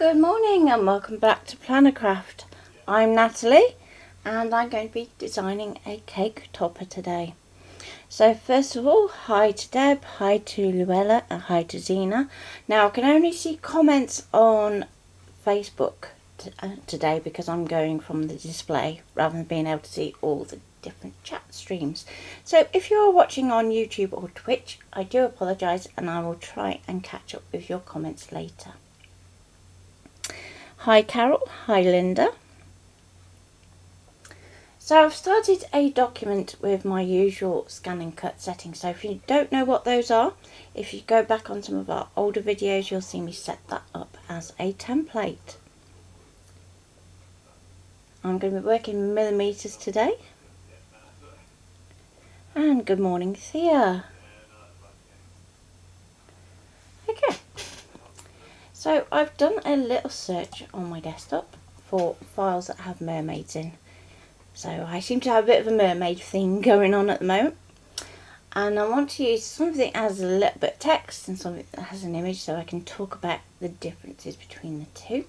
Good morning and welcome back to Plannercraft. I'm Natalie and I'm going to be designing a cake topper today. So first of all, hi to Deb, hi to Luella and hi to Zena. Now I can only see comments on Facebook today because I'm going from the display rather than being able to see all the different chat streams. So if you're watching on YouTube or Twitch, I do apologise and I will try and catch up with your comments later. Hi Carol, hi Linda. So I've started a document with my usual scan and cut settings. So if you don't know what those are, if you go back on some of our older videos, you'll see me set that up as a template. I'm going to be working millimeters today. And good morning Thea. Okay. So I've done a little search on my desktop for files that have mermaids in. So I seem to have a bit of a mermaid thing going on at the moment. And I want to use something that has a little bit of text and something that has an image so I can talk about the differences between the two.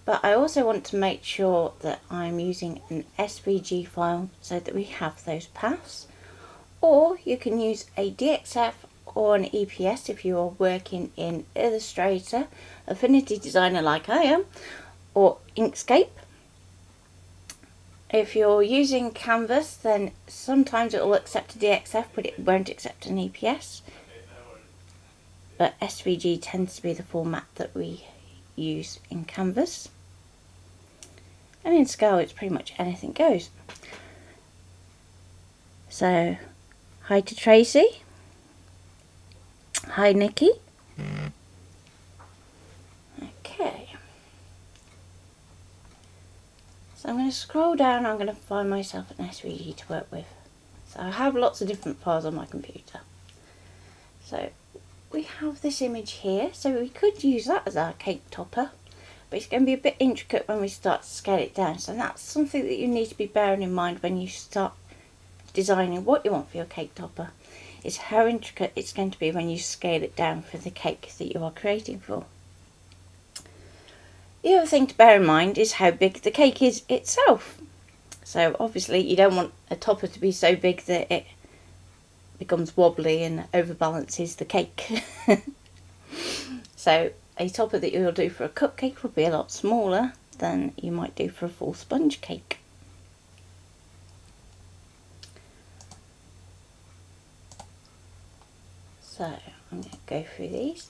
But I also want to make sure that I'm using an SVG file so that we have those paths. Or you can use a DXF or an EPS if you are working in Illustrator, Affinity Designer like I am, or Inkscape. If you're using Canvas, then sometimes it will accept a DXF but it won't accept an EPS. But SVG tends to be the format that we use in Canvas. And in SCAL it's pretty much anything goes. So, hi to Tracy. Hi Nikki. Okay. So I'm going to scroll down, I'm going to find myself an SVG to work with. So I have lots of different files on my computer. So we have this image here, so we could use that as our cake topper. But it's going to be a bit intricate when we start to scale it down. So that's something that you need to be bearing in mind when you start designing what you want for your cake topper. Is how intricate it's going to be when you scale it down for the cake that you are creating for. The other thing to bear in mind is how big the cake is itself. So obviously you don't want a topper to be so big that it becomes wobbly and overbalances the cake. So a topper that you'll do for a cupcake will be a lot smaller than you might do for a full sponge cake. So I'm going to go through these.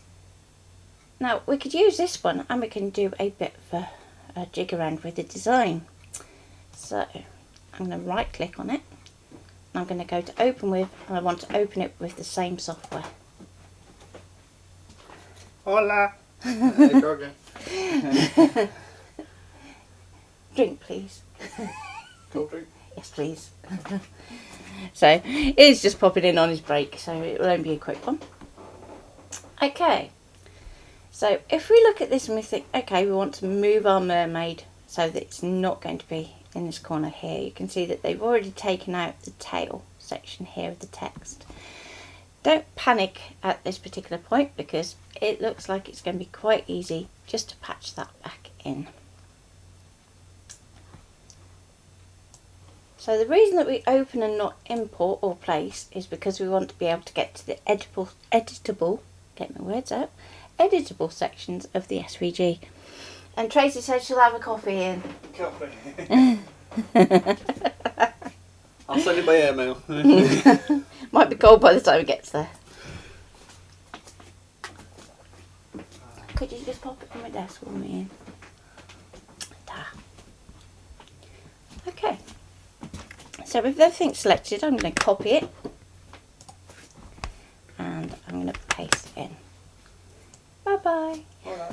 Now we could use this one and we can do a bit of a jig around with the design. So I'm going to right click on it. I'm going to go to open with and I want to open it with the same software. Hola! Drink please. Cold drink? Yes please. So he's just popping in on his break, so it will only be a quick one. Okay, so if we look at this and we think, okay, we want to move our mermaid so that it's not going to be in this corner here. You can see that they've already taken out the tail section here of the text. Don't panic at this particular point because it looks like it's going to be quite easy just to patch that back in. So the reason that we open and not import or place is because we want to be able to get to the editable, get my words out, editable sections of the SVG. And Tracy said she'll have a coffee in. Coffee. I'll send it by email. Might be cold by the time it gets there. Could you just pop it on my desk for me? Okay. So with everything selected, I'm going to copy it and I'm going to paste it in. Bye bye. Alright.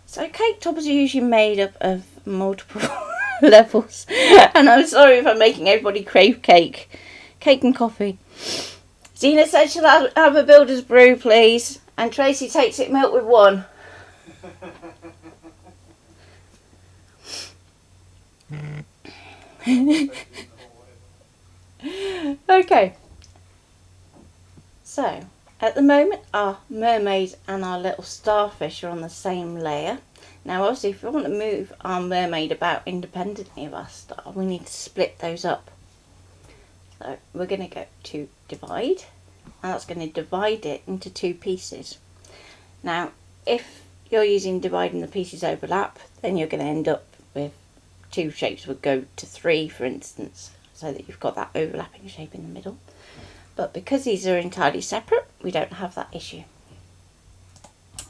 So cake toppers are usually made up of multiple levels, and I'm sorry if I'm making everybody crave cake and coffee. Zena said she'll have a builder's brew please, and Tracy takes it milk with one. Okay, so At the moment our mermaid and our little starfish are on the same layer. Now obviously if we want to move our mermaid about independently of our star, we need to split those up. So we're going to go to divide, and that's going to divide it into two pieces. Now if you're using dividing the pieces overlap, then you're going to end up with two shapes would go to three, for instance, so that you've got that overlapping shape in the middle. But because these are entirely separate, we don't have that issue.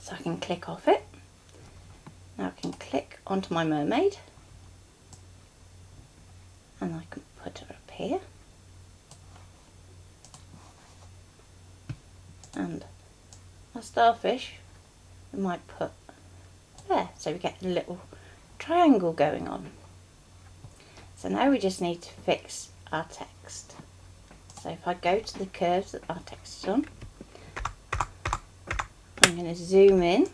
So I can click off it. Now I can click onto my mermaid, and I can put her up here. And our starfish we might put there, so we get a little triangle going on. So now we just need to fix our text. So if I go to the curves that our text is on, I'm going to zoom in,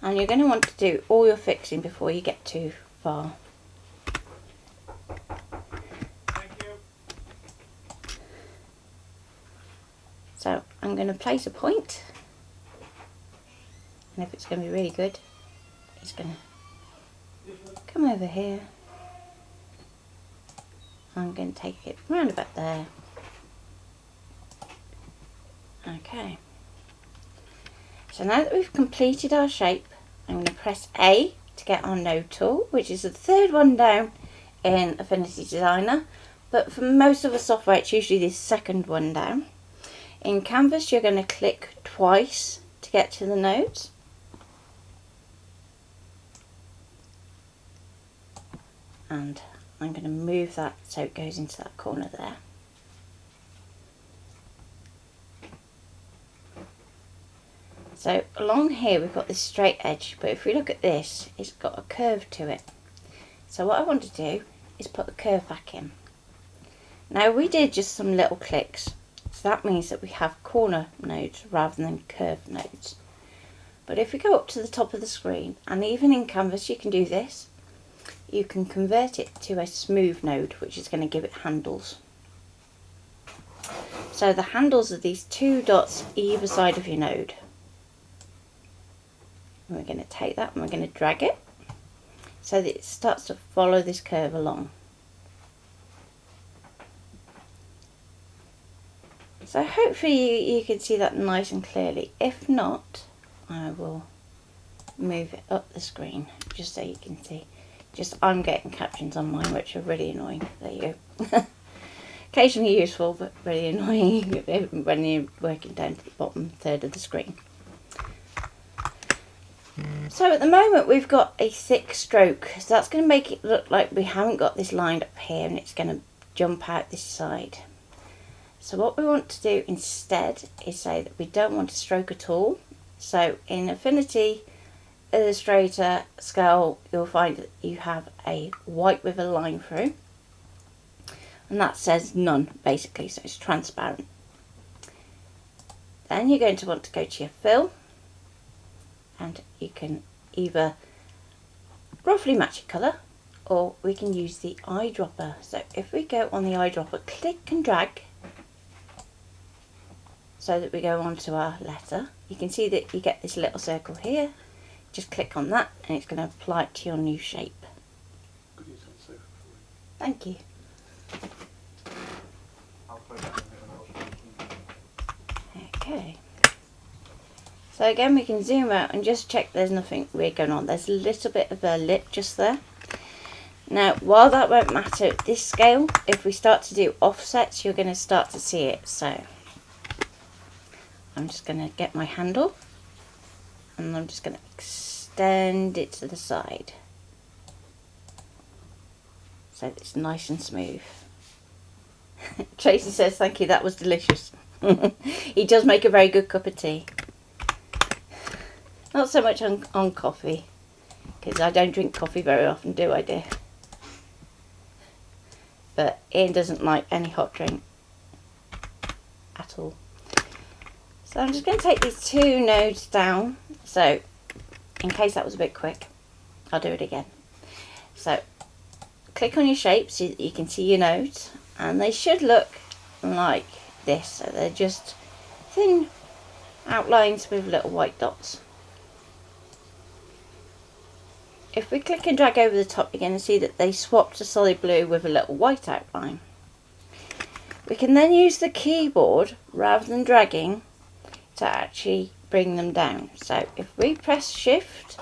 and you're going to want to do all your fixing before you get too far. Thank you. So I'm going to place a point, and if it's going to be really good, it's going to come over here. I'm going to take it round about there. Okay. So now that we've completed our shape, I'm going to press A to get our node tool, which is the third one down in Affinity Designer, but for most of the software it's usually the second one down. In Canvas you're going to click twice to get to the nodes. And I'm going to move that so it goes into that corner there. So along here we've got this straight edge, but if we look at this, it's got a curve to it. So what I want to do is put the curve back in. Now we did just some little clicks, so that means that we have corner nodes rather than curved nodes. But if we go up to the top of the screen, and even in Canvas you can do this, you can convert it to a smooth node, which is going to give it handles. So the handles are these two dots either side of your node. And we're going to take that and we're going to drag it so that it starts to follow this curve along. So hopefully you can see that nice and clearly. If not, I will move it up the screen just so you can see. Just I'm getting captions on mine, which are really annoying. There you go. Occasionally useful, but really annoying when you're working down to the bottom third of the screen. So at the moment we've got a thick stroke, so that's going to make it look like we haven't got this lined up here and it's going to jump out this side. So what we want to do instead is say that we don't want a stroke at all. So in Affinity, Illustrator, SCAL, you'll find that you have a white with a line through, and that says none basically, so it's transparent. Then you're going to want to go to your fill, and you can either roughly match your colour or we can use the eyedropper. So if we go on the eyedropper, click and drag so that we go onto our letter, you can see that you get this little circle here. Just click on that and it's going to apply it to your new shape. Thank you. Okay. So again we can zoom out and just check there's nothing weird going on. There's a little bit of a lip just there. Now while that won't matter at this scale, if we start to do offsets you're going to start to see it. So I'm just going to get my handle and I'm just going to extend it to the side so that it's nice and smooth. Tracy says thank you, that was delicious. He does make a very good cup of tea. Not so much on coffee, because I don't drink coffee very often, do I, dear? But Ian doesn't like any hot drink at all. So I'm just going to take these two nodes down. So in case that was a bit quick, I'll do it again. So click on your shape so that you can see your nodes, and they should look like this, so they're just thin outlines with little white dots. If we click and drag over the top, you're going to see that they swapped to solid blue with a little white outline. We can then use the keyboard rather than dragging to actually bring them down. So if we press shift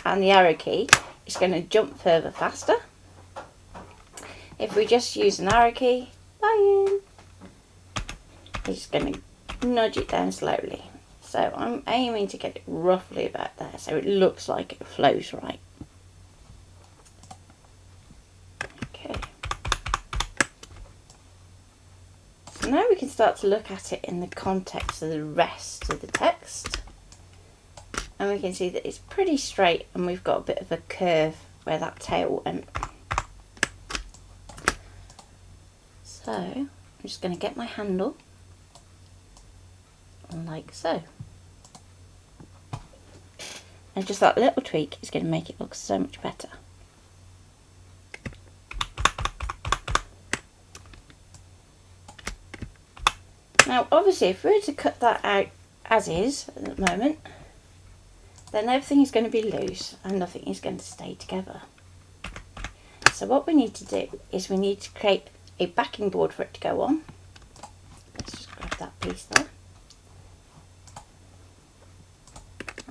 and the arrow key, it's going to jump further faster. If we just use an arrow key, it's going to nudge it down slowly. So I'm aiming to get it roughly about there so it looks like it flows right. Okay. So now we can start to look at it in the context of the rest of the text. And we can see that it's pretty straight and we've got a bit of a curve where that tail went. So I'm just going to get my handle like so. And just that little tweak is going to make it look so much better. Now obviously if we were to cut that out as is at the moment, then everything is going to be loose and nothing is going to stay together. So what we need to do is we need to create a backing board for it to go on. Let's just grab that piece there.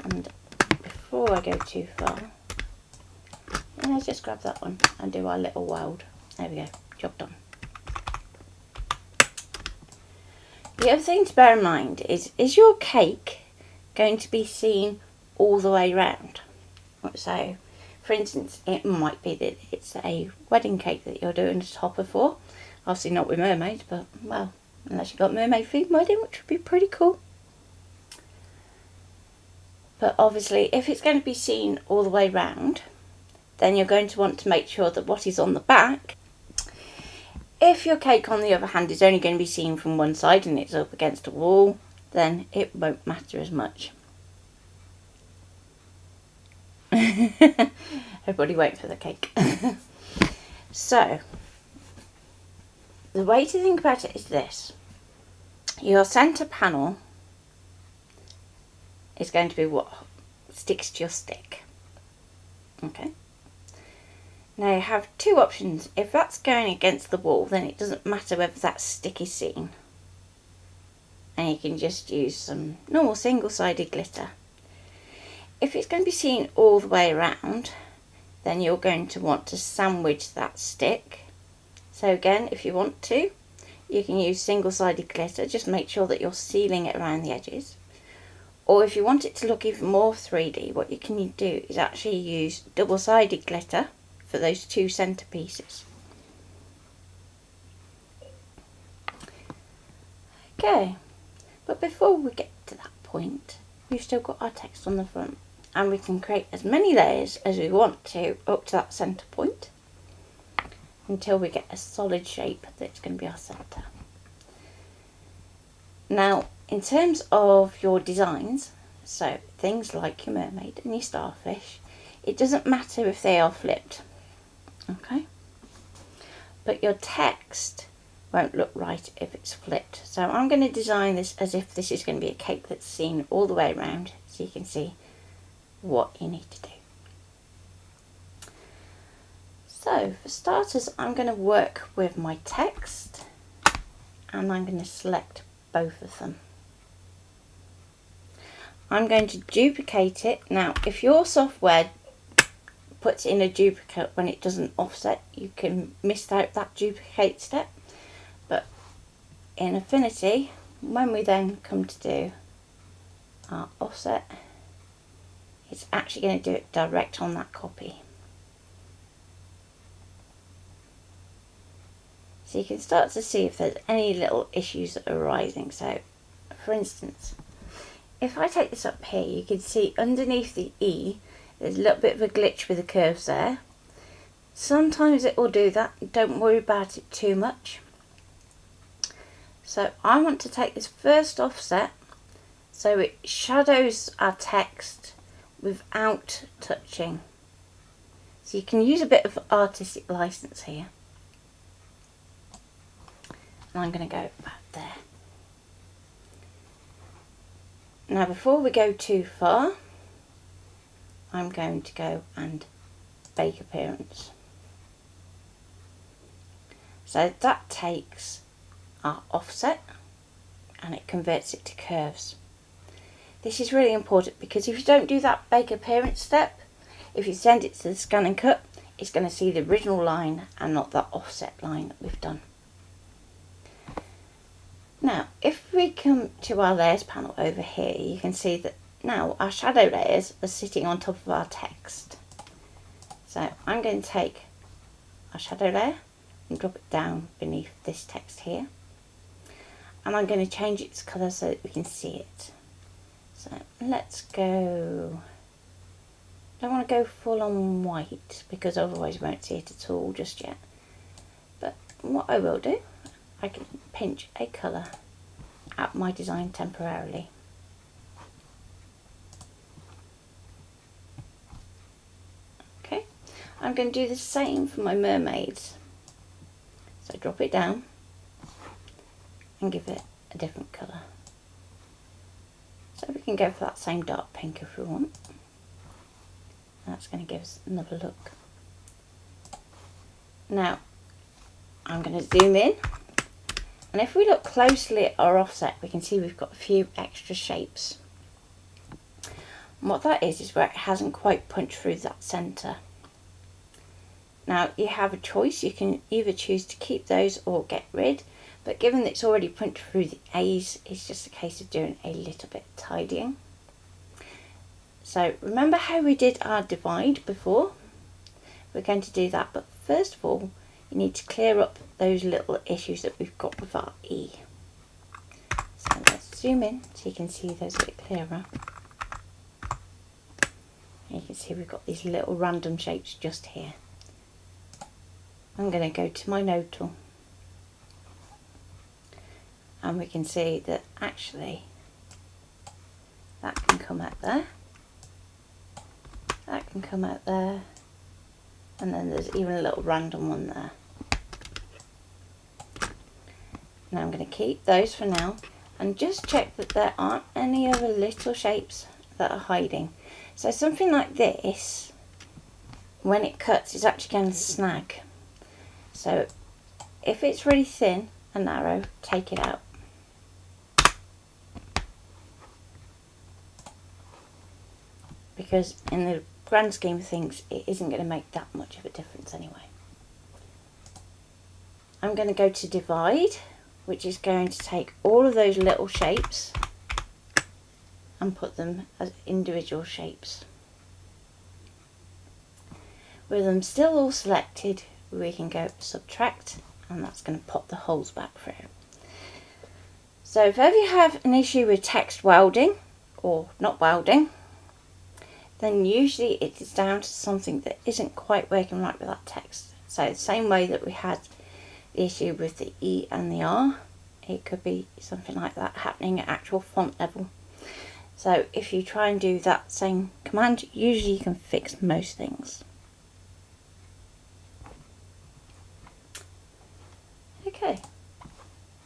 And before I go too far, let's just grab that one and do our little weld. There we go, job done. The other thing to bear in mind is your cake going to be seen all the way round? So, for instance, it might be that it's a wedding cake that you're doing a topper for. Obviously not with Mermaid, but, well, unless you've got Mermaid themed wedding, which would be pretty cool. But obviously, if it's going to be seen all the way round, then you're going to want to make sure that what is on the back, if your cake on the other hand is only going to be seen from one side and it's up against a wall, then it won't matter as much. Everybody wait for the cake. So, the way to think about it is this. Your centre panel is going to be what sticks to your stick. Okay. Now you have two options. If that's going against the wall, then it doesn't matter whether that stick is seen. And you can just use some normal single-sided glitter. If it's going to be seen all the way around, then you're going to want to sandwich that stick. So again, if you want to, you can use single-sided glitter. Just make sure that you're sealing it around the edges. Or if you want it to look even more 3D, what you can do is actually use double-sided glitter for those two centre pieces. Okay, but before we get to that point, we've still got our text on the front, and we can create as many layers as we want to up to that centre point until we get a solid shape that's going to be our centre. Now, in terms of your designs, so things like your mermaid and your starfish, it doesn't matter if they are flipped, okay? But your text won't look right if it's flipped. So I'm going to design this as if this is going to be a cake that's seen all the way around, so you can see what you need to do. So for starters, I'm going to work with my text and I'm going to select both of them. I'm going to duplicate it. Now, if your software puts in a duplicate when it doesn't offset, you can miss out that duplicate step. But in Affinity, when we then come to do our offset, it's actually going to do it direct on that copy. So you can start to see if there's any little issues that are arising. So, for instance, if I take this up here, you can see underneath the E, there's a little bit of a glitch with the curves there. Sometimes it will do that, don't worry about it too much. So I want to take this first offset so it shadows our text without touching. So you can use a bit of artistic license here. And I'm going to go back there. Now before we go too far, I'm going to go and bake appearance. So that takes our offset and it converts it to curves. This is really important because if you don't do that bake appearance step, if you send it to the scan and cut, it's going to see the original line and not that offset line that we've done. Now, if we come to our layers panel over here, you can see that now our shadow layers are sitting on top of our text. So I'm going to take our shadow layer and drop it down beneath this text here. And I'm going to change its colour so that we can see it. So let's go, I don't want to go full on white because otherwise we won't see it at all just yet. But what I will do, I can pinch a colour out my design temporarily. Okay, I'm going to do the same for my mermaids. So drop it down and give it a different colour. So we can go for that same dark pink if we want. That's going to give us another look. Now I'm going to zoom in, and if we look closely at our offset we can see we've got a few extra shapes. And what that is where it hasn't quite punched through that centre. Now you have a choice, you can either choose to keep those or get rid, but given that it's already punched through the A's, it's just a case of doing a little bit of tidying. So remember how we did our divide before? We're going to do that, but first of all you need to clear up those little issues that we've got with our E. So let's zoom in so you can see those a bit clearer. And you can see we've got these little random shapes just here. I'm going to go to my node tool, and we can see that actually that can come out there, that can come out there, and then there's even a little random one there. Now I'm going to keep those for now and just check that there aren't any other little shapes that are hiding. So something like this, when it cuts, is actually going to snag. So if it's really thin and narrow, take it out. Because in the grand scheme of things, it isn't going to make that much of a difference anyway. I'm going to go to divide, which is going to take all of those little shapes and put them as individual shapes. With them still all selected, we can go subtract, and that's going to pop the holes back through. So if ever you have an issue with text welding or not welding, then usually it is down to something that isn't quite working right with that text. So the same way that we had the issue with the E and the R, it could be something like that happening at actual font level. So if you try and do that same command, usually you can fix most things. Okay,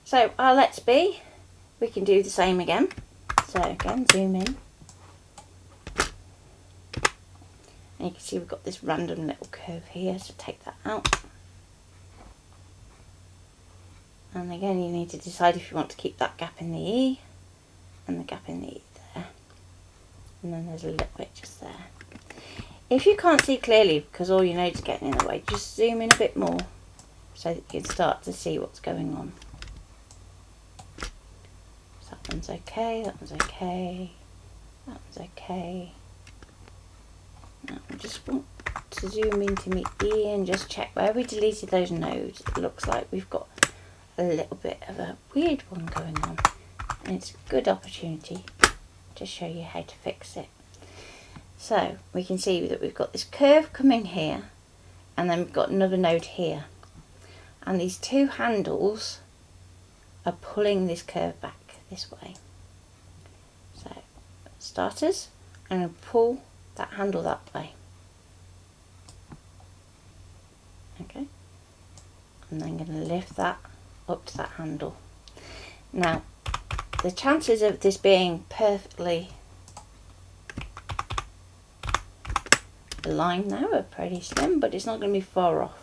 so our let's be, we can do the same again. So again, zoom in. And you can see we've got this random little curve here, so take that out. And again, you need to decide if you want to keep that gap in the E and the gap in the E there. And then there's a little bit just there. If you can't see clearly because all your nodes are getting in the way, just zoom in a bit more so that you can start to see what's going on. So that one's okay, that one's okay, that one's okay. Now I just want to zoom into my E and just check where we deleted those nodes. It looks like we've got a little bit of a weird one going on, and it's a good opportunity to show you how to fix it. So we can see that we've got this curve coming here, and then we've got another node here, and these two handles are pulling this curve back this way. So starters, I'm going to pull that handle that way. Okay, and then I'm going to lift that up to that handle. Now the chances of this being perfectly aligned now are pretty slim, but it's not going to be far off.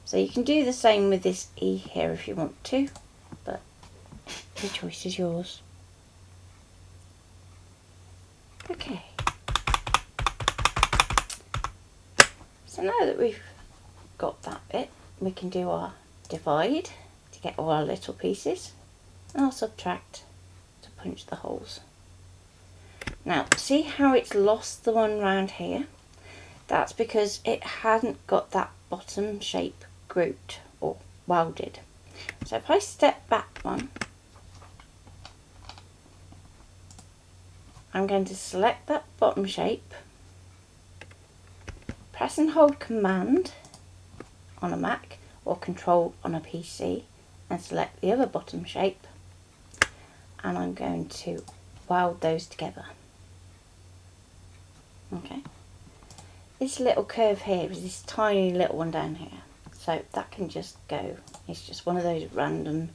So you can do the same with this E here if you want to, but the choice is yours. Okay. So now that we've got that bit, we can do our divide to get all our little pieces, and our subtract to punch the holes. Now, see how it's lost the one round here? That's because it hadn't got that bottom shape grouped or welded. So if I step back one, I'm going to select that bottom shape, press and hold Command on a Mac or Control on a PC and select the other bottom shape, and I'm going to weld those together. Okay, this little curve here is this tiny little one down here, so that can just go. It's just one of those random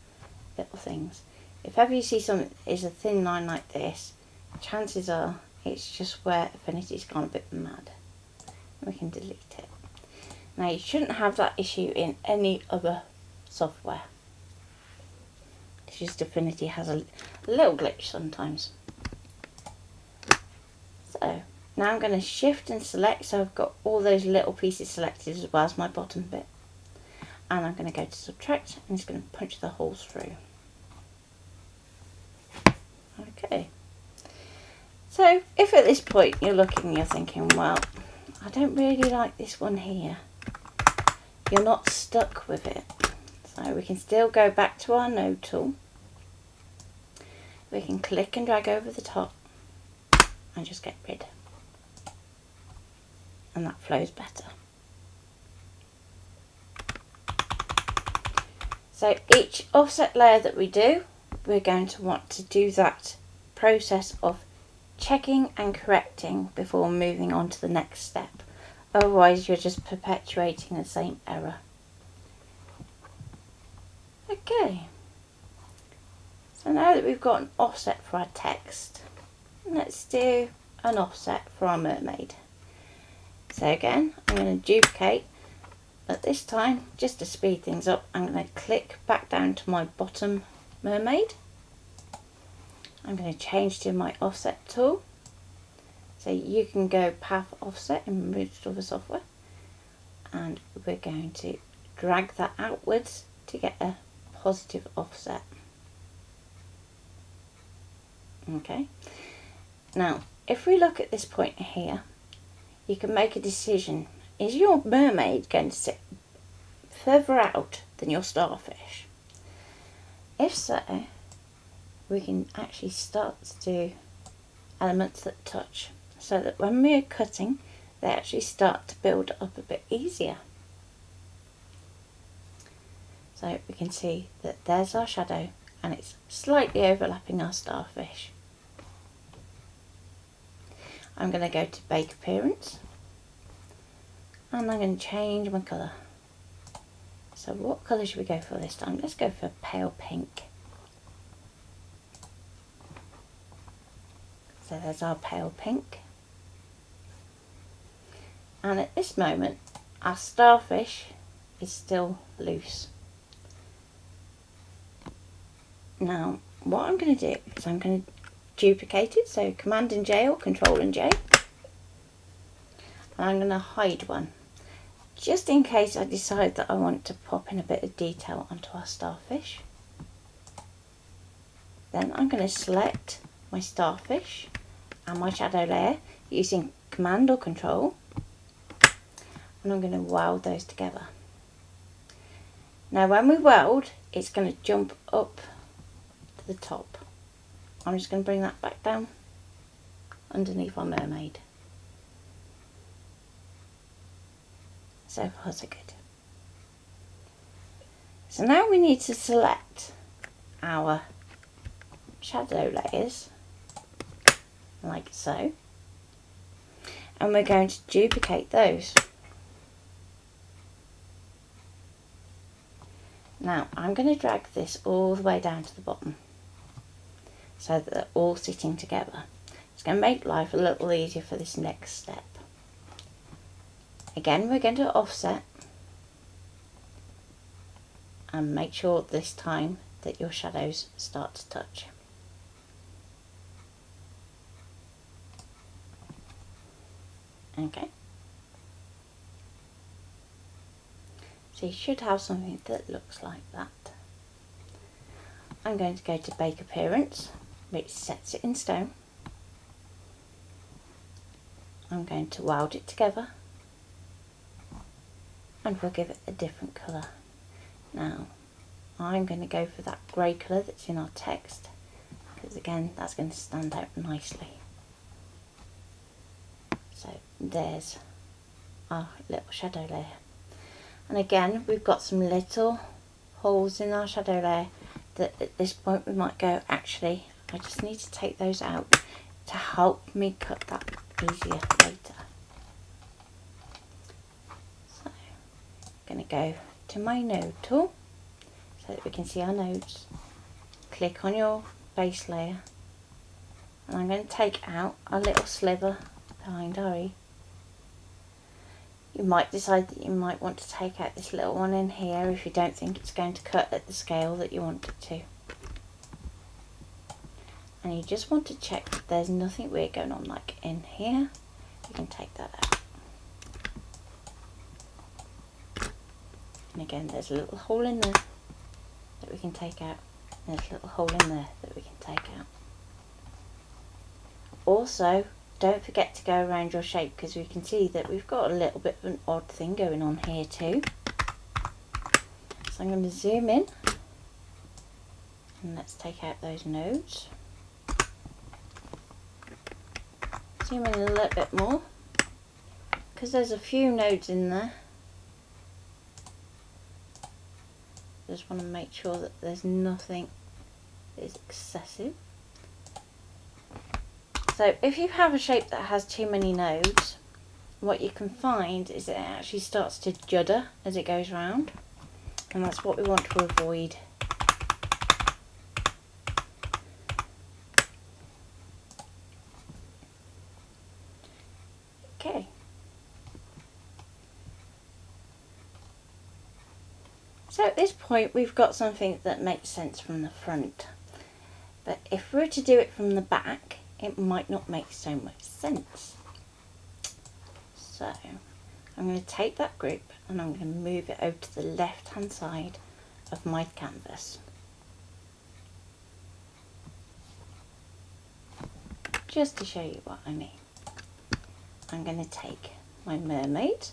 little things. If ever you see something is a thin line like this, chances are it's just where Affinity's gone a bit mad. We can delete it. Now you shouldn't have that issue in any other software. It's just Affinity has a little glitch sometimes. So now I'm going to shift and select, so I've got all those little pieces selected as well as my bottom bit. And I'm going to go to subtract and it's going to punch the holes through. Okay. So if at this point you're looking and you're thinking, well, I don't really like this one here, you're not stuck with it. So we can still go back to our node tool. We can click and drag over the top and just get rid. And that flows better. So each offset layer that we do, we're going to want to do that process of checking and correcting before moving on to the next step. Otherwise you're just perpetuating the same error. Okay, so now that we've got an offset for our text, let's do an offset for our mermaid. So again, I'm going to duplicate, but this time, just to speed things up, I'm going to click back down to my bottom mermaid. I'm going to change to my offset tool. So you can go path offset in most other software. And we're going to drag that outwards to get a positive offset. Okay. Now, if we look at this point here, you can make a decision. Is your mermaid going to sit further out than your starfish? If so, we can actually start to do elements that touch, so that when we're cutting, they actually start to build up a bit easier. So we can see that there's our shadow and it's slightly overlapping our starfish. I'm going to go to Bake Appearance and I'm going to change my colour. So what colour should we go for this time? Let's go for pale pink. So there's our pale pink. And at this moment, our starfish is still loose. Now, what I'm going to do is I'm going to duplicate it, so Command and J or Control and J. And I'm going to hide one, just in case I decide that I want to pop in a bit of detail onto our starfish. Then I'm going to select my starfish and my shadow layer using Command or Control, and I'm going to weld those together. Now when we weld, it's going to jump up to the top. I'm just going to bring that back down underneath our mermaid. So far so good. So now we need to select our shadow layers like so, and we're going to duplicate those. Now I'm going to drag this all the way down to the bottom. so that they're all sitting together. It's going to make life a little easier for this next step. Again, we're going to offset and make sure this time that your shadows start to touch. Okay. So you should have something that looks like that. I'm going to go to Bake Appearance, which sets it in stone. I'm going to weld it together and we'll give it a different colour. Now I'm going to go for that grey colour that's in our text, because again that's going to stand out nicely. So there's our little shadow layer. And again, we've got some little holes in our shadow layer that at this point we might go, actually, I just need to take those out to help me cut that easier later. So I'm going to go to my node tool so that we can see our nodes. Click on your base layer and I'm going to take out a little sliver behind our E. You might decide that you might want to take out this little one in here if you don't think it's going to cut at the scale that you want it to. And you just want to check that there's nothing weird going on, like in here. You can take that out. And again, there's a little hole in there that we can take out. And there's a little hole in there that we can take out. Also, don't forget to go around your shape, because we can see that we've got a little bit of an odd thing going on here too. So I'm going to zoom in and let's take out those nodes. Zoom in a little bit more, because there's a few nodes in there. Just want to make sure that there's nothing that is excessive. So if you have a shape that has too many nodes, what you can find is it actually starts to judder as it goes round, and that's what we want to avoid. Okay. So at this point we've got something that makes sense from the front, but if we were to do it from the back, it might not make so much sense. So I'm going to take that group and I'm going to move it over to the left hand side of my canvas. Just to show you what I mean. I'm going to take my mermaid,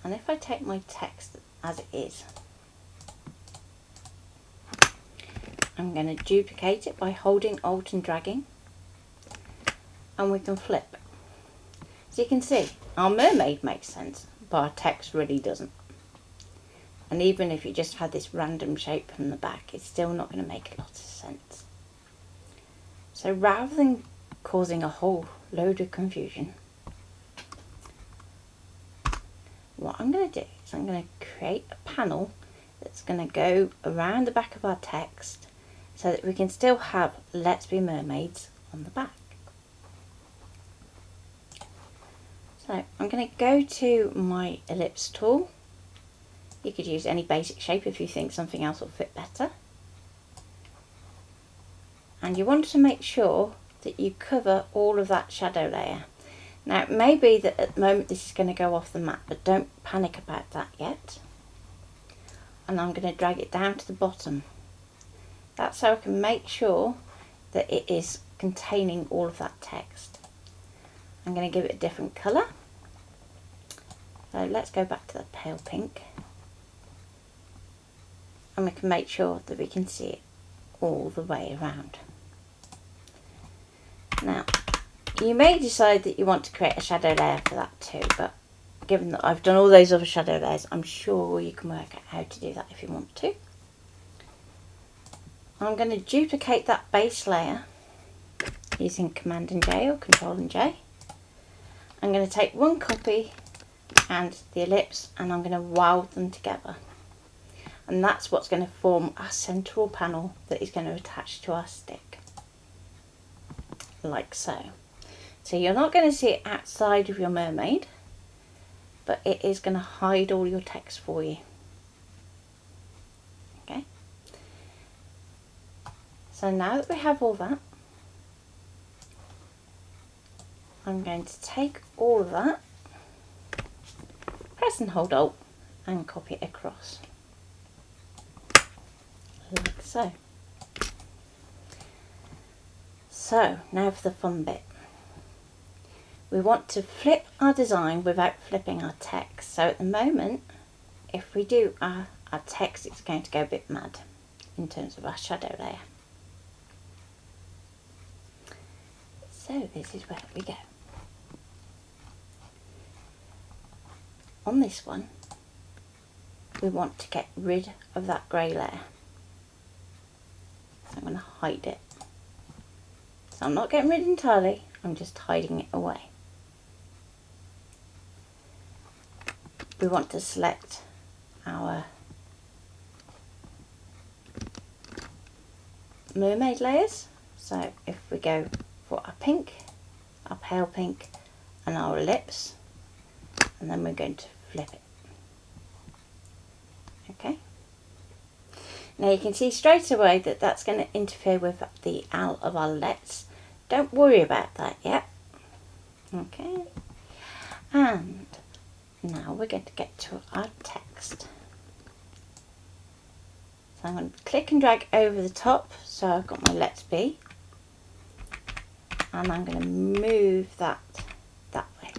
and if I take my text as it is, I'm going to duplicate it by holding Alt and dragging, and we can flip. So you can see our mermaid makes sense, but our text really doesn't. And even if you just had this random shape from the back, it's still not going to make a lot of sense. So rather than causing a whole load of confusion, what I'm going to do is I'm going to create a panel that's going to go around the back of our text, so that we can still have Let's Be Mermaids on the back. So I'm going to go to my ellipse tool. You could use any basic shape if you think something else will fit better. And you want to make sure that you cover all of that shadow layer. Now it may be that at the moment this is going to go off the map, but don't panic about that yet. And I'm going to drag it down to the bottom. That's so I can make sure that it is containing all of that text. I'm going to give it a different colour. So let's go back to the pale pink. And we can make sure that we can see it all the way around. Now, you may decide that you want to create a shadow layer for that too, but given that I've done all those other shadow layers, I'm sure you can work out how to do that if you want to. I'm going to duplicate that base layer using Command and J or Control and J. I'm going to take one copy and the ellipse, and I'm going to weld them together. and that's what's going to form our central panel that is going to attach to our stick, like so. So you're not going to see it outside of your mermaid, but it is going to hide all your text for you. Okay. So now that we have all that, I'm going to take all of that, press and hold Alt, and copy it across, like so. So now for the fun bit. We want to flip our design without flipping our text. So at the moment, if we do our text, it's going to go a bit mad in terms of our shadow layer. So this is where we go. On this one, we want to get rid of that grey layer. So I'm going to hide it. So I'm not getting rid entirely, I'm just hiding it away. We want to select our mermaid layers. So if we go for our pink, our pale pink, and our lips, and then we're going to flip it. Okay. Now you can see straight away that that's going to interfere with the L of our lets. Don't worry about that yet. Okay. And now we're going to get to our text. So I'm going to click and drag over the top, so I've got my let's be, and I'm going to move that way.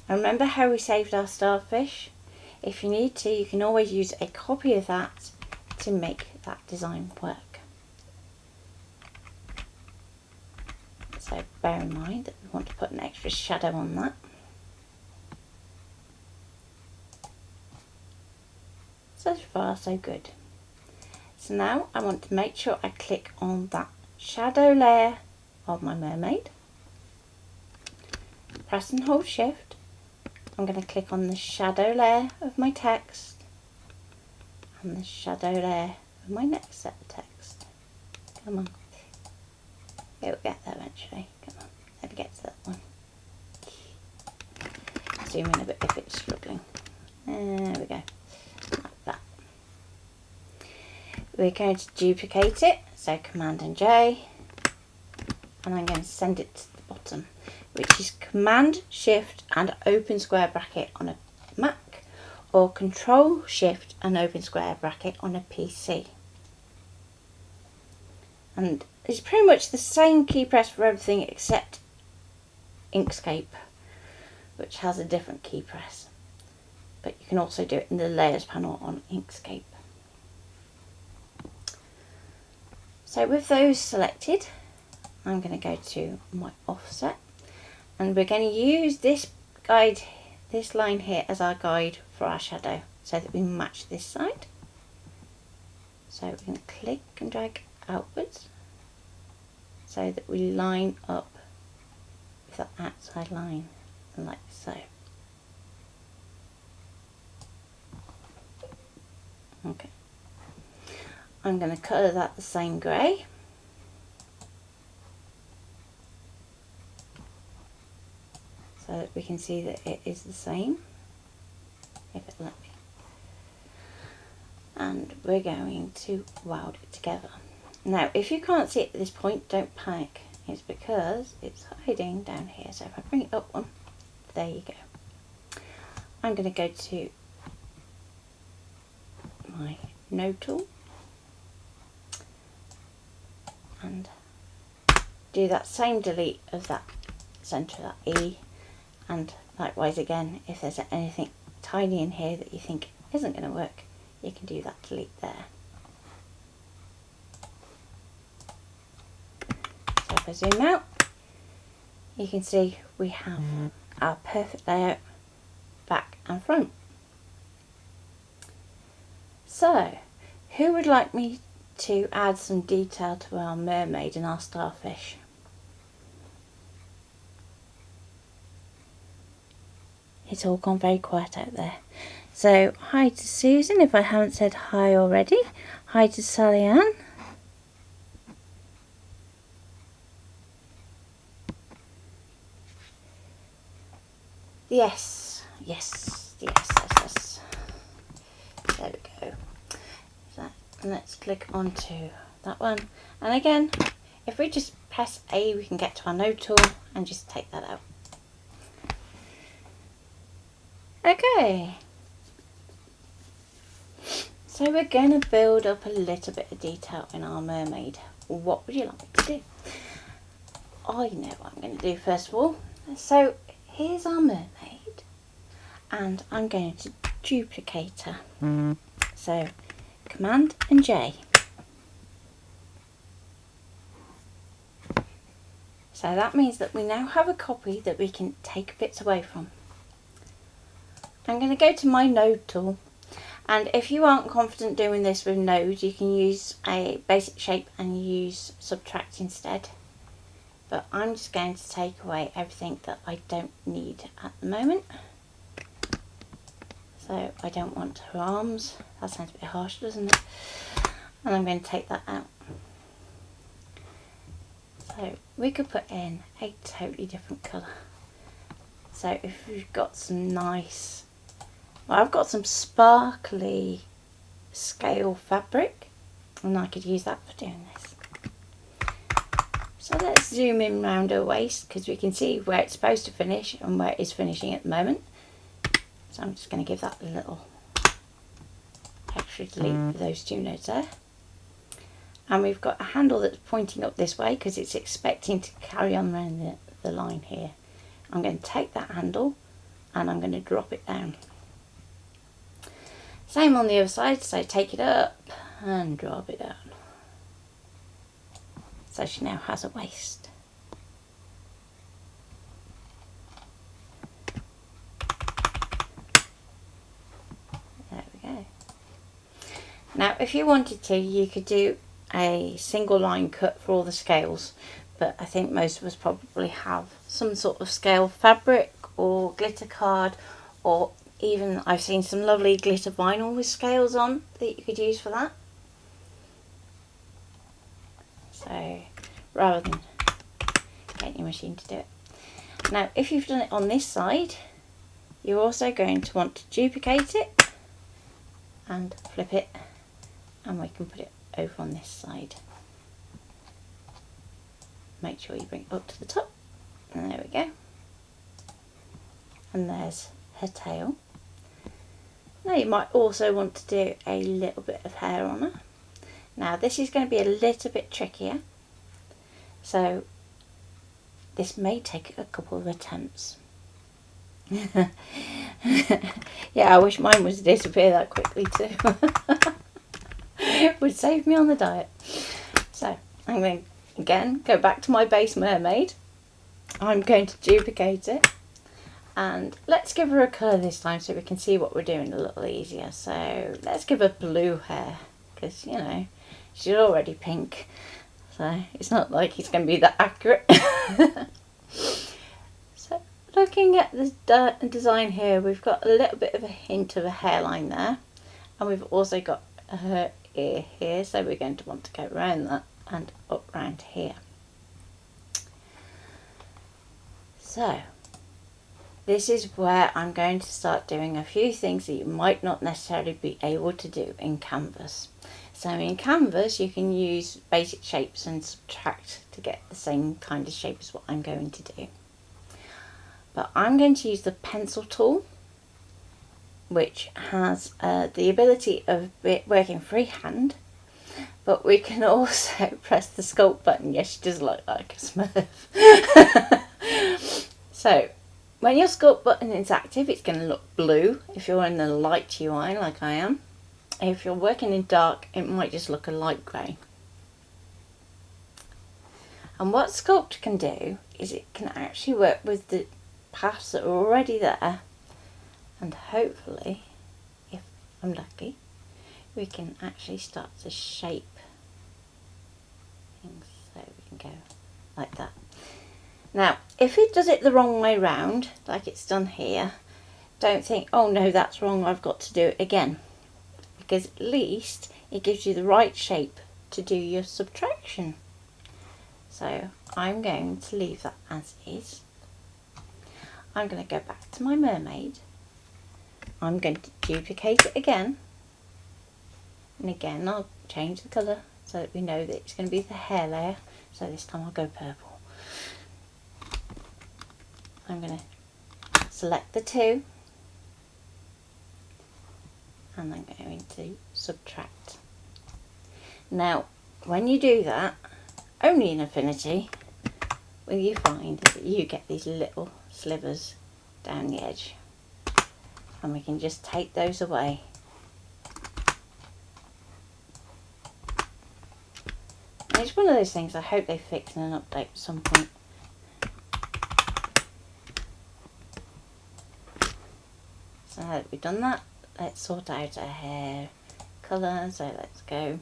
And remember how we saved our starfish? If you need to, you can always use a copy of that to make that design work. So bear in mind that we want to put an extra shadow on that. So far so good. So now I want to make sure I click on that shadow layer of my mermaid. Press and hold Shift. I'm going to click on the shadow layer of my text and the shadow layer of my next set of text. Come on. It will get there eventually. Come on, let me get to that one. Zoom in a bit if it's struggling. There we go. Like that. We're going to duplicate it, so Command and J, and I'm going to send it to the bottom, which is Command Shift and open square bracket on a Mac, or Control Shift and open square bracket on a PC. And it's pretty much the same key press for everything except Inkscape, which has a different key press. But you can also do it in the layers panel on Inkscape. So with those selected, I'm going to go to my offset, and we're going to use this guide, this line here, as our guide for our shadow, so that we match this side. So we're going to click and drag outwards so that we line up with that outside line, like so. Okay. I'm going to colour that the same grey. So that we can see that it is the same, if it let me. And we're going to weld it together. Now, if you can't see it at this point, don't panic. It's because it's hiding down here. So if I bring it up one, there you go. I'm going to go to my node tool and do that same delete of that centre of that E, and likewise again, if there's anything tiny in here that you think isn't going to work, you can do that delete there. So if I zoom out, you can see we have our perfect layout back and front. So, who would like me to add some detail to our mermaid and our starfish? It's all gone very quiet out there. So hi to Susan if I haven't said hi already. Hi to Sally Ann. Yes. There we go. So let's click onto that one. And again, if we just press A, we can get to our node tool and just take that out. Okay. So we're going to build up a little bit of detail in our mermaid. What would you like me to do? I know what I'm going to do first of all. So here's our mermaid, and I'm going to duplicate her. So Command and J. So that means that we now have a copy that we can take bits away from. I'm going to go to my node tool, and if you aren't confident doing this with nodes, you can use a basic shape and use subtract instead. But I'm just going to take away everything that I don't need at the moment. So I don't want her arms. That sounds a bit harsh, doesn't it? And I'm going to take that out. So we could put in a totally different colour. So if we've got some nice, well, I've got some sparkly SCAL fabric, and I could use that for doing this. So let's zoom in round her waist, because we can see where it's supposed to finish and where it is finishing at the moment. So I'm just going to give that a little extra delete for those two nodes there. And we've got a handle that's pointing up this way because it's expecting to carry on around the line here. I'm going to take that handle and I'm going to drop it down. Same on the other side, so take it up and drop it down. So she now has a waist. There we go. Now if you wanted to, you could do a single line cut for all the scales, but I think most of us probably have some sort of scale fabric or glitter card, or even I've seen some lovely glitter vinyl with scales on that you could use for that. So rather than getting your machine to do it. Now if you've done it on this side, you're also going to want to duplicate it and flip it, and we can put it over on this side. Make sure you bring it up to the top, and there we go. And there's her tail. Now you might also want to do a little bit of hair on her. Now this is going to be a little bit trickier, so this may take a couple of attempts. Yeah, I wish mine would disappear that quickly too. It would save me on the diet. So I'm going to again go back to my base mermaid. I'm going to duplicate it, and let's give her a colour this time so we can see what we're doing a little easier. So let's give her blue hair, because you know she's already pink, so it's not like it's going to be that accurate. So looking at the design here, we've got a little bit of a hint of a hairline there, and we've also got her ear here, so we're going to want to go around that and up round here. So this is where I'm going to start doing a few things that you might not necessarily be able to do in Canvas. So in Canvas you can use basic shapes and subtract to get the same kind of shape as what I'm going to do. But I'm going to use the pencil tool, which has the ability of working freehand, but we can also press the sculpt button. Yes, she does look like a Smurf. So when your sculpt button is active, it's going to look blue if you're in the light UI like I am. If you're working in dark, it might just look a light grey. And what sculpt can do is it can actually work with the paths that are already there, and hopefully, if I'm lucky, we can actually start to shape things, so we can go like that. Now if it does it the wrong way round, like it's done here, don't think, oh no, that's wrong, I've got to do it again. Because at least it gives you the right shape to do your subtraction. So I'm going to leave that as is. I'm going to go back to my mermaid. I'm going to duplicate it again. And again, I'll change the colour so that we know that it's going to be the hair layer. So this time I'll go purple. I'm going to select the two. And I'm going to subtract. Now, when you do that, only in Affinity will you find that you get these little slivers down the edge. And we can just take those away. And it's one of those things I hope they fix in an update at some point. So now that we've done that, let's sort out our hair colour. So let's go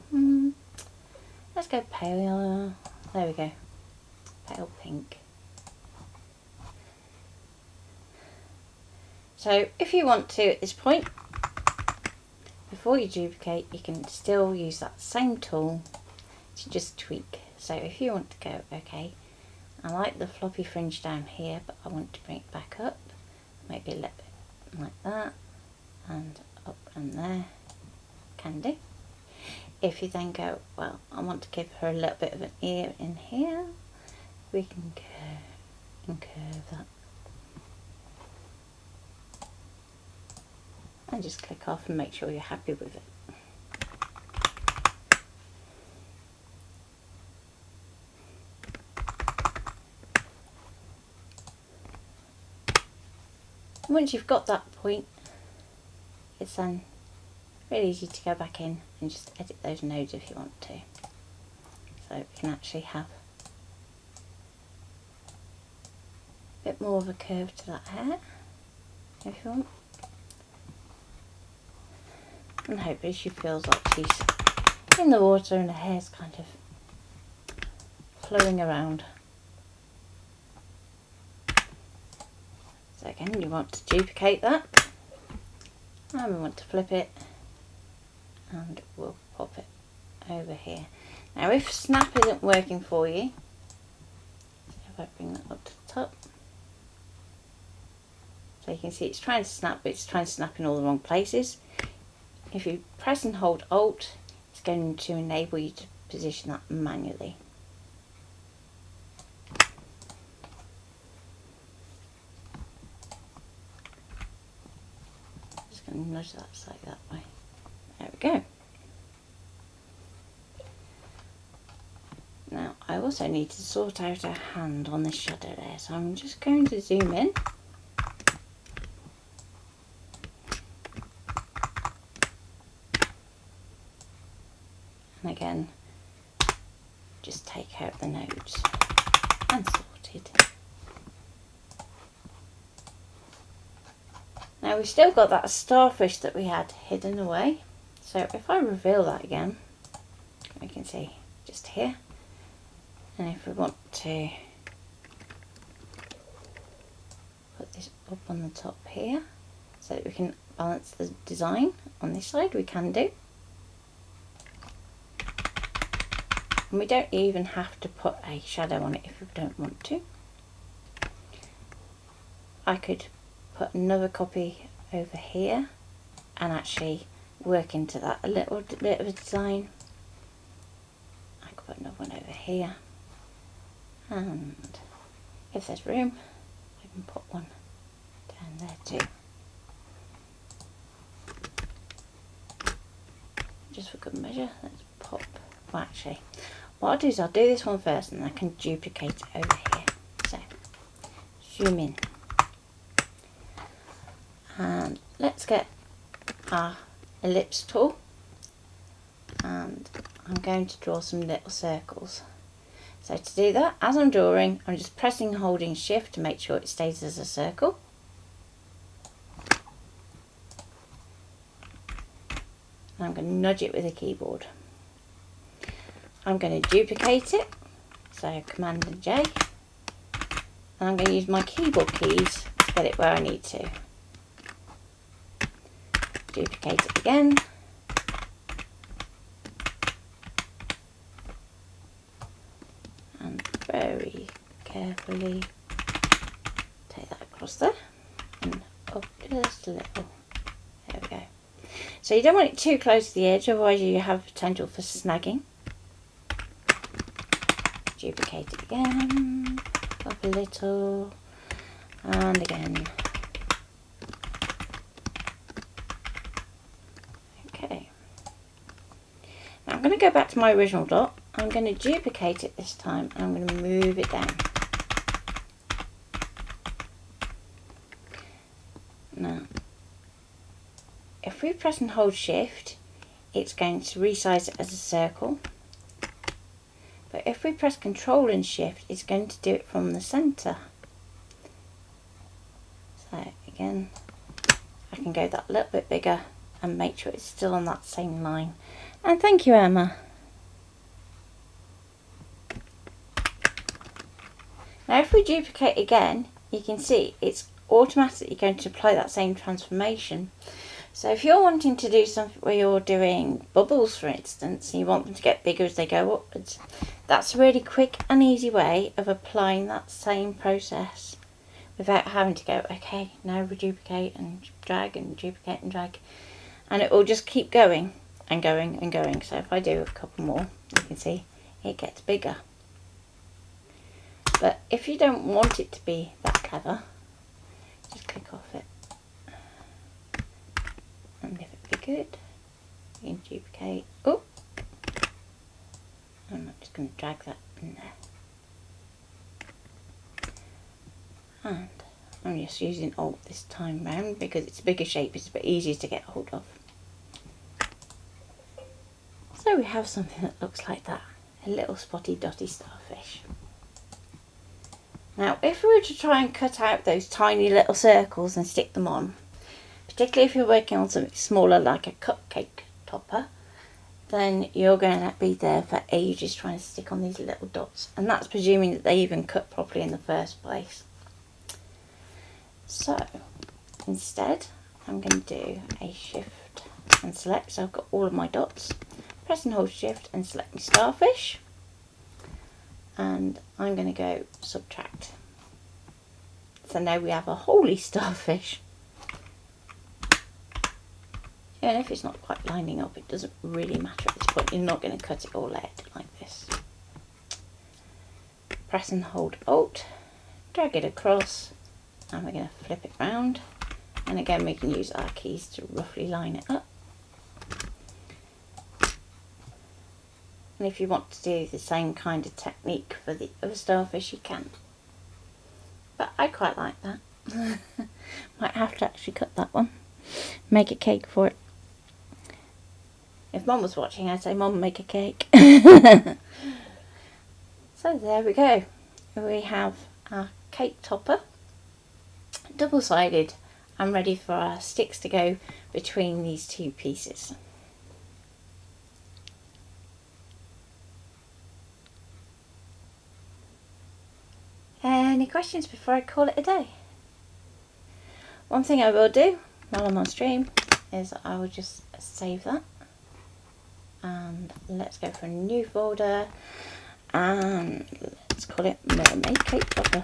pale yellow. There we go. Pale pink. So if you want to at this point, before you duplicate, you can still use that same tool to just tweak. So if you want to go, okay, I like the floppy fringe down here, but I want to bring it back up, maybe a little bit like that, and up and there, can do. If you then go, well, I want to give her a little bit of an ear in here, we can curve that. And just click off and make sure you're happy with it. Once you've got that point, it's then really easy to go back in and just edit those nodes if you want to. So you can actually have a bit more of a curve to that hair if you want. And hopefully she feels like she's in the water and her hair's kind of flowing around. So again, you want to duplicate that, and we want to flip it, and we'll pop it over here. Now if snap isn't working for you, if I bring that up to the top, so you can see it's trying to snap, but it's trying to snap in all the wrong places. If you press and hold Alt, it's going to enable you to position that manually. Just going to nudge that side that way. There we go. Now I also need to sort out a hand on this shadow there, so I'm just going to zoom in. And again, just take out the nodes and sorted. Now we've still got that starfish that we had hidden away. So if I reveal that again, we can see just here. And if we want to put this up on the top here, so that we can balance the design on this side, we can do. And we don't even have to put a shadow on it if we don't want to. I could put another copy over here and actually work into that a little bit of a design. I could put another one over here, and if there's room I can put one down there too. Just for good measure, let's pop, well actually what I'll do is I'll do this one first and I can duplicate it over here. So zoom in and let's get our ellipse tool, and I'm going to draw some little circles. So to do that, as I'm drawing, I'm just pressing and holding shift to make sure it stays as a circle. And I'm going to nudge it with a keyboard. I'm going to duplicate it, so Command and J, and I'm going to use my keyboard keys to get it where I need to. duplicate it again. And very carefully take that across there and up just a little. There we go. So you don't want it too close to the edge, otherwise you have potential for snagging. Duplicate it again, up a little, and again. Okay. Now I'm going to go back to my original dot. I'm going to duplicate it this time, and I'm going to move it down. Now, if we press and hold shift, it's going to resize it as a circle. But if we press Control and Shift, it's going to do it from the centre. So again, I can go that little bit bigger and make sure it's still on that same line. And thank you, Emma. Now if we duplicate again, you can see it's automatically going to apply that same transformation. So if you're wanting to do something where you're doing bubbles, for instance, and you want them to get bigger as they go upwards, that's a really quick and easy way of applying that same process without having to go, okay, now reduplicate and drag and duplicate and drag. And it will just keep going and going and going. So if I do a couple more, you can see it gets bigger. But if you don't want it to be that clever, just click off it. And if it be good, you can duplicate. Oh, I'm just going to drag that in there. And I'm just using Alt this time round because it's a bigger shape, it's a bit easier to get hold of. So we have something that looks like that, a little spotty dotty starfish. Now if we were to try and cut out those tiny little circles and stick them on, particularly if you're working on something smaller like a cupcake topper, then you're going to be there for ages trying to stick on these little dots, and that's presuming that they even cut properly in the first place. So instead I'm going to do a shift and select, so I've got all of my dots, press and hold shift and select my starfish, and I'm going to go subtract. So now we have a holy starfish. And if it's not quite lining up, it doesn't really matter at this point. You're not going to cut it all out like this. Press and hold Alt, drag it across, and we're going to flip it round. And again, we can use our keys to roughly line it up. And if you want to do the same kind of technique for the other starfish, you can. But I quite like that. Might have to actually cut that one. Make a cake for it. If Mum was watching, I'd say, Mum, make a cake. So there we go. We have our cake topper, double-sided, and ready for our sticks to go between these two pieces. Any questions before I call it a day? One thing I will do while I'm on stream is I will just save that, and let's go for a new folder and let's call it Mermaid Cake Topper.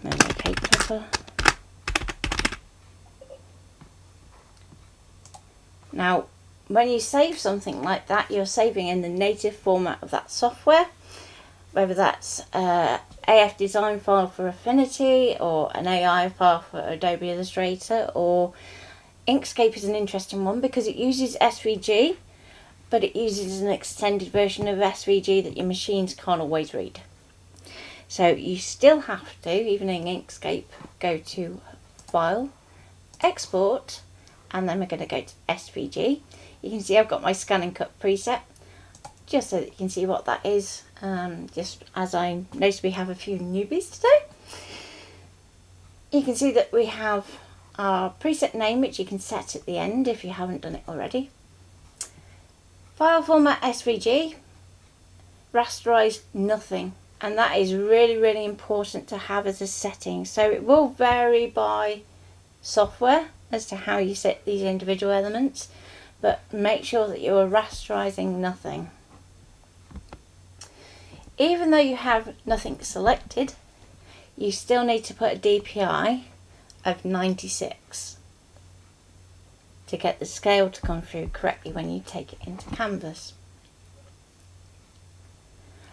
Mermaid Cake Topper. Now when you save something like that, you're saving in the native format of that software, whether that's AF design file for Affinity or an AI file for Adobe Illustrator, or Inkscape is an interesting one because it uses SVG, but it uses an extended version of SVG that your machines can't always read. So you still have to, even in Inkscape, go to File, Export, and then we're going to go to SVG. You can see I've got my Scan and Cut preset, just so that you can see what that is. Just as I noticed we have a few newbies today. You can see that we have our preset name, which you can set at the end if you haven't done it already. File format SVG, rasterize nothing. and that is really important to have as a setting. So it will vary by software as to how you set these individual elements, but make sure that you are rasterizing nothing. Even though you have nothing selected, you still need to put a DPI of 96 to get the scale to come through correctly when you take it into Canvas.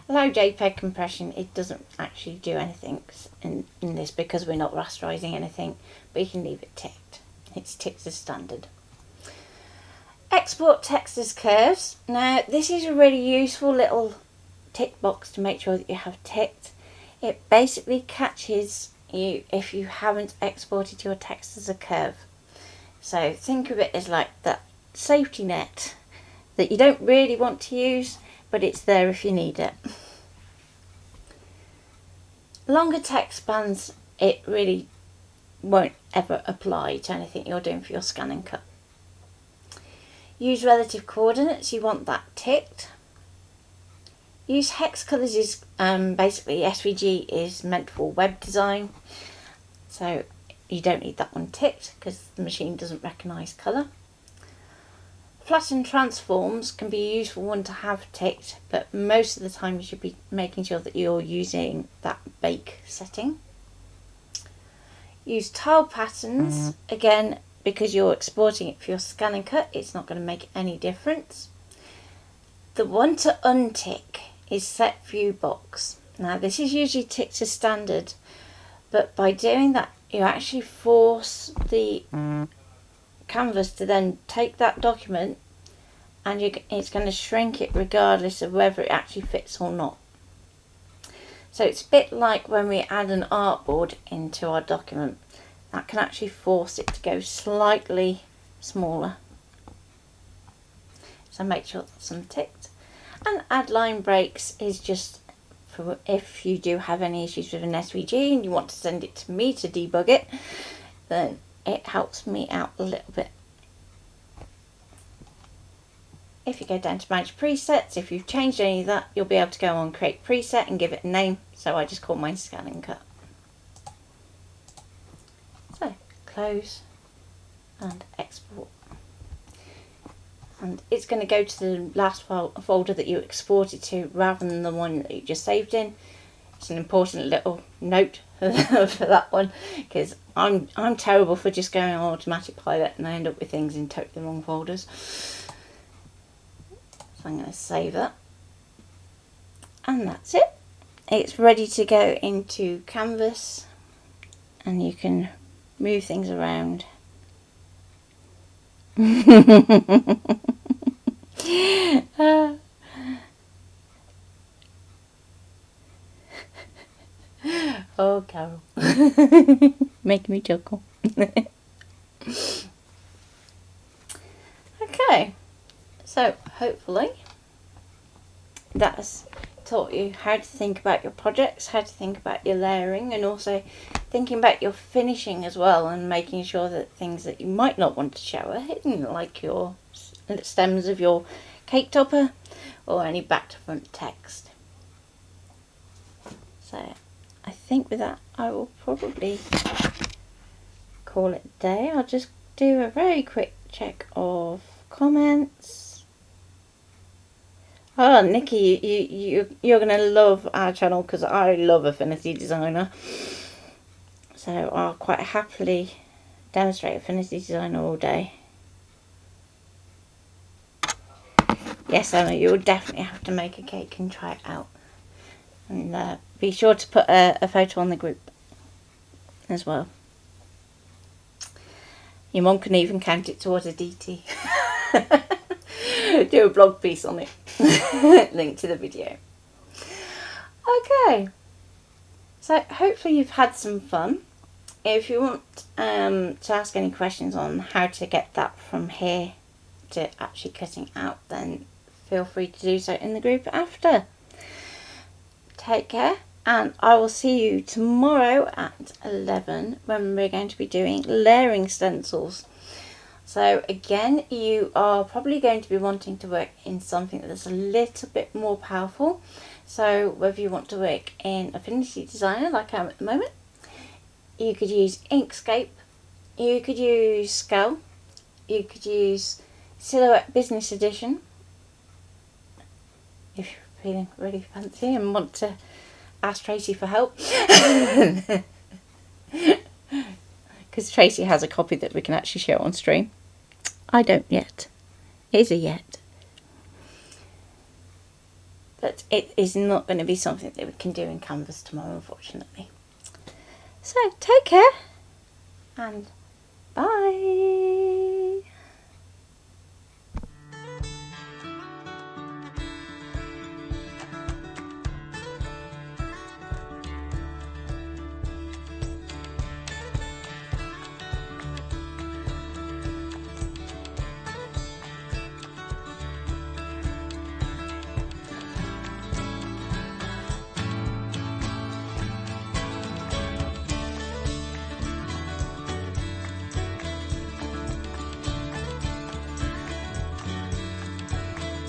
Allow JPEG compression, it doesn't actually do anything in this because we're not rasterizing anything, but you can leave it ticked. It's ticked as standard. Export text as curves. Now this is a really useful little tick box to make sure that you have ticked. It basically catches you if you haven't exported your text as a curve. So think of it as like that safety net that you don't really want to use, but it's there if you need it. Longer text spans, it really won't ever apply to anything you're doing for your scan and cut. Use relative coordinates, you want that ticked. Use Hex Colors is basically SVG is meant for web design, so you don't need that one ticked because the machine doesn't recognise colour. Flatten transforms can be a useful one to have ticked, but most of the time you should be making sure that you're using that bake setting. Use tile patterns, again because you're exporting it for your scan and cut, it's not going to make any difference. The one to untick is set view box. Now this is usually ticked as standard, but by doing that you actually force the Canvas to then take that document and it's going to shrink it regardless of whether it actually fits or not. So it's a bit like when we add an artboard into our document, that can actually force it to go slightly smaller. So make sure that's unticked. And add line breaks is just for if you do have any issues with an SVG and you want to send it to me to debug it, then it helps me out a little bit. If you go down to manage presets, if you've changed any of that, you'll be able to go on create preset and give it a name. So I just call mine scan and cut. So close and export. And it's going to go to the last folder that you exported to rather than the one that you just saved in. It's an important little note for that one because I'm terrible for just going on automatic pilot and I end up with things in totally wrong folders. So I'm going to save that. And that's it. It's ready to go into Canvas and you can move things around. Oh, Carol. Make me chuckle. Okay, so hopefully that's taught you how to think about your projects, how to think about your layering, and also thinking about your finishing as well, and making sure that things that you might not want to show are hidden, like your stems of your cake topper or any back to front text. So I think with that I will probably call it a day. I'll just do a very quick check of comments. Oh, Nikki, you're going to love our channel because I love Affinity Designer. So I'll quite happily demonstrate Affinity Designer all day. Yes, Emma, you'll definitely have to make a cake and try it out. And be sure to put a photo on the group as well. Your mum can even count it towards a DT. Do a blog piece on it. Link to the video. Okay. So hopefully you've had some fun. If you want to ask any questions on how to get that from here to actually cutting out, then feel free to do so in the group after. Take care, and I will see you tomorrow at 11 when we're going to be doing layering stencils. So again, you are probably going to be wanting to work in something that's a little bit more powerful. So whether you want to work in Affinity Designer like I am at the moment, you could use Inkscape, you could use SCAL, you could use Silhouette Business Edition if you're feeling really fancy and want to ask Tracy for help. Because Tracy has a copy that we can actually show on stream. I don't yet. It is a yet. But it is not going to be something that we can do in Canvas tomorrow, unfortunately. So take care and